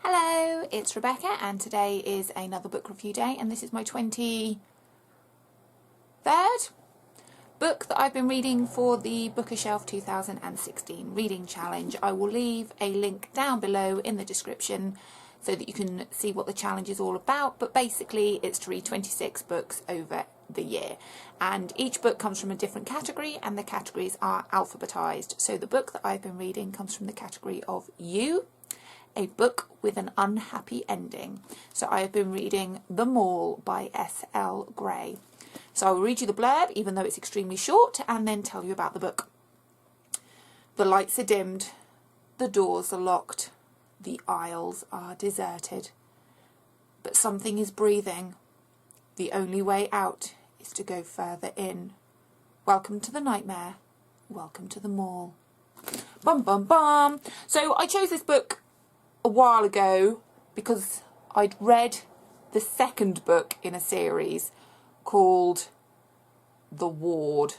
Hello, it's Rebecca and today is another book review day and this is my 23rd book that I've been reading for the BookaShelf 2016 reading challenge. I will leave a link down below in the description so that you can see what the challenge is all about, but basically it's to read 26 books over the year and each book comes from a different category and the categories are alphabetized. So the book that I've been reading comes from the category of You, a book with an unhappy ending. So I have been reading The Mall by S.L. Gray. So I will read you the blurb, even though it's extremely short, and then tell you about the book. The lights are dimmed, the doors are locked, the aisles are deserted. But something is breathing. The only way out is to go further in. Welcome to the nightmare. Welcome to the mall. Bum bum bum. So I chose this book a while ago because I'd read the second book in a series called The Ward.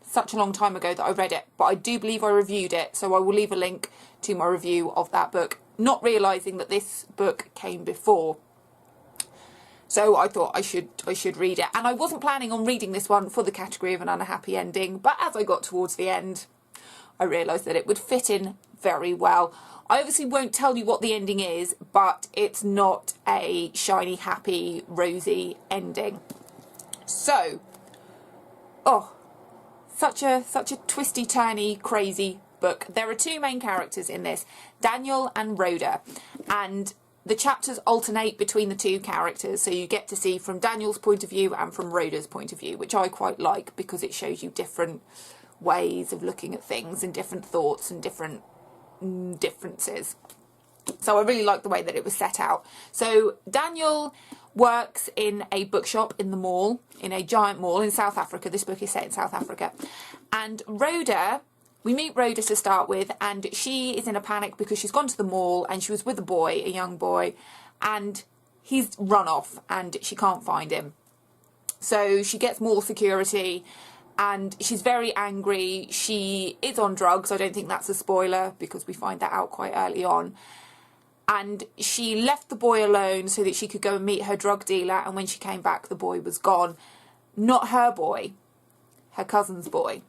Such a long time ago that I read it, but I do believe I reviewed it, so I will leave a link to my review of that book, not realising that this book came before. So I thought I should read it, and I wasn't planning on reading this one for the category of an unhappy ending, but as I got towards the end I realised that it would fit in very well. I obviously won't tell you what the ending is, but it's not a shiny, happy, rosy ending. So, such a twisty, turny, crazy book. There are two main characters in this, Daniel and Rhoda, and the chapters alternate between the two characters, so you get to see from Daniel's point of view and from Rhoda's point of view, which I quite like because it shows you different ways of looking at things and different thoughts and different differences. So I really like the way that it was set out. So Daniel works in a bookshop in the mall, in a giant mall in South Africa. This book is set in South Africa. And Rhoda, we meet Rhoda to start with, and she is in a panic because she's gone to the mall and she was with a boy, a young boy, and he's run off and she can't find him. So she gets mall security and she's very angry. She is on drugs. I don't think that's a spoiler because we find that out quite early on. And she left the boy alone so that she could go and meet her drug dealer, and when she came back the boy was gone. Not her boy, her cousin's boy.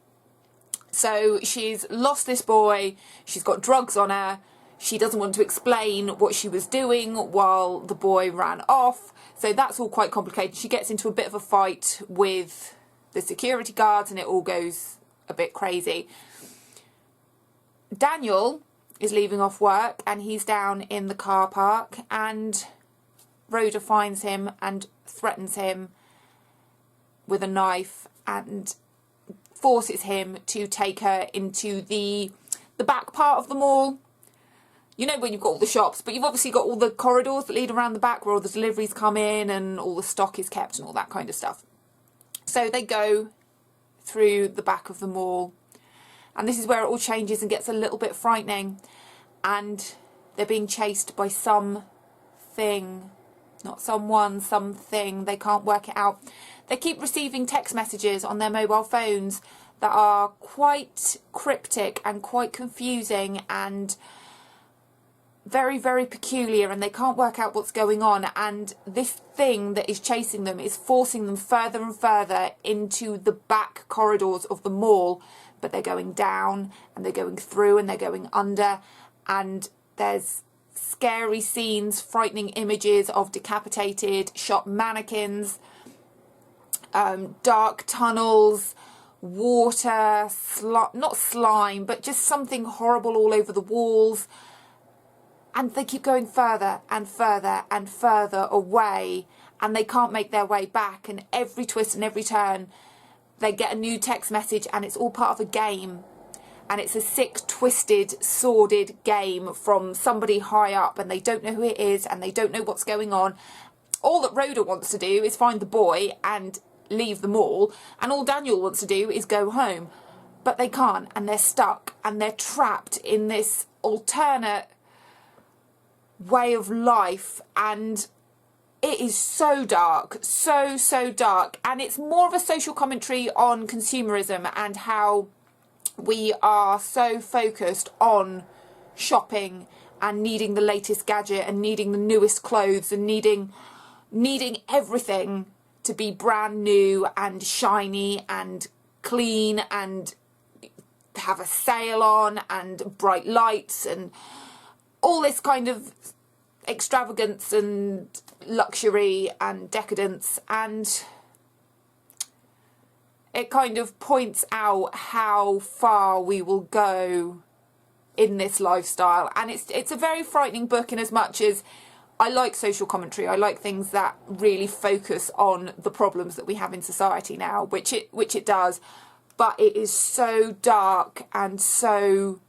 So she's lost this boy, she's got drugs on her, she doesn't want to explain what she was doing while the boy ran off. So that's all quite complicated. She gets into a bit of a fight with the security guards and it all goes a bit crazy. Daniel is leaving off work and he's down in the car park and Rhoda finds him and threatens him with a knife and forces him to take her into the back part of the mall. You know when you've got all the shops, but you've obviously got all the corridors that lead around the back where all the deliveries come in and all the stock is kept and all that kind of stuff. So they go through the back of the mall and this is where it all changes and gets a little bit frightening, and they're being chased by something, not someone, something, they can't work it out. They keep receiving text messages on their mobile phones that are quite cryptic and quite confusing and very, very peculiar, and they can't work out what's going on, and this thing that is chasing them is forcing them further and further into the back corridors of the mall, but they're going down and they're going through and they're going under, and there's scary scenes, frightening images of decapitated shop mannequins, dark tunnels, water, not slime, but just something horrible all over the walls. And they keep going further and further and further away and they can't make their way back, and every twist and every turn they get a new text message and it's all part of a game, and it's a sick, twisted, sordid game from somebody high up and they don't know who it is and they don't know what's going on. All that Rhoda wants to do is find the boy and leave the mall, and all Daniel wants to do is go home, but they can't, and they're stuck and they're trapped in this alternate way of life, and it is so dark, so dark, and it's more of a social commentary on consumerism and how we are so focused on shopping and needing the latest gadget and needing the newest clothes and needing everything to be brand new and shiny and clean and have a sale on and bright lights and all this kind of extravagance and luxury and decadence. And it kind of points out how far we will go in this lifestyle. And it's a very frightening book in as much as I like social commentary. I like things that really focus on the problems that we have in society now, which it does. But it is so dark, and so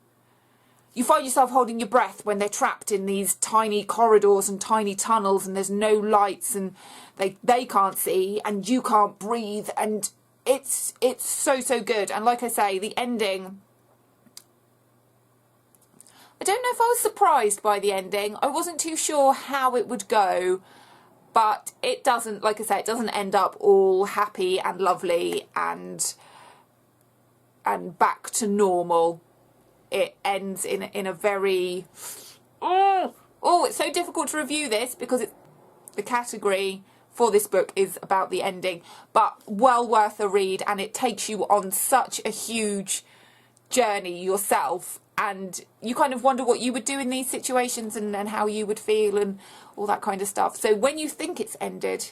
you find yourself holding your breath when they're trapped in these tiny corridors and tiny tunnels, and there's no lights, and they can't see, and you can't breathe, and it's so good. And like I say, the ending, I don't know if I was surprised by the ending. I wasn't too sure how it would go, but it doesn't, like I say, it doesn't end up all happy and lovely and back to normal. It ends in a very, it's so difficult to review this because the category for this book is about the ending, but well worth a read, and it takes you on such a huge journey yourself, and you kind of wonder what you would do in these situations and how you would feel and all that kind of stuff. So when you think it's ended,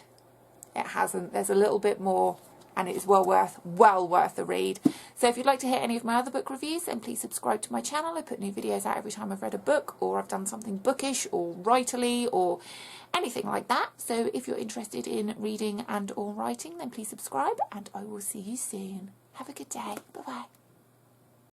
it hasn't. There's a little bit more, and it is well worth a read. So if you'd like to hear any of my other book reviews, then please subscribe to my channel. I put new videos out every time I've read a book, or I've done something bookish or writerly or anything like that. So if you're interested in reading and or writing, then please subscribe, and I will see you soon. Have a good day. Bye bye.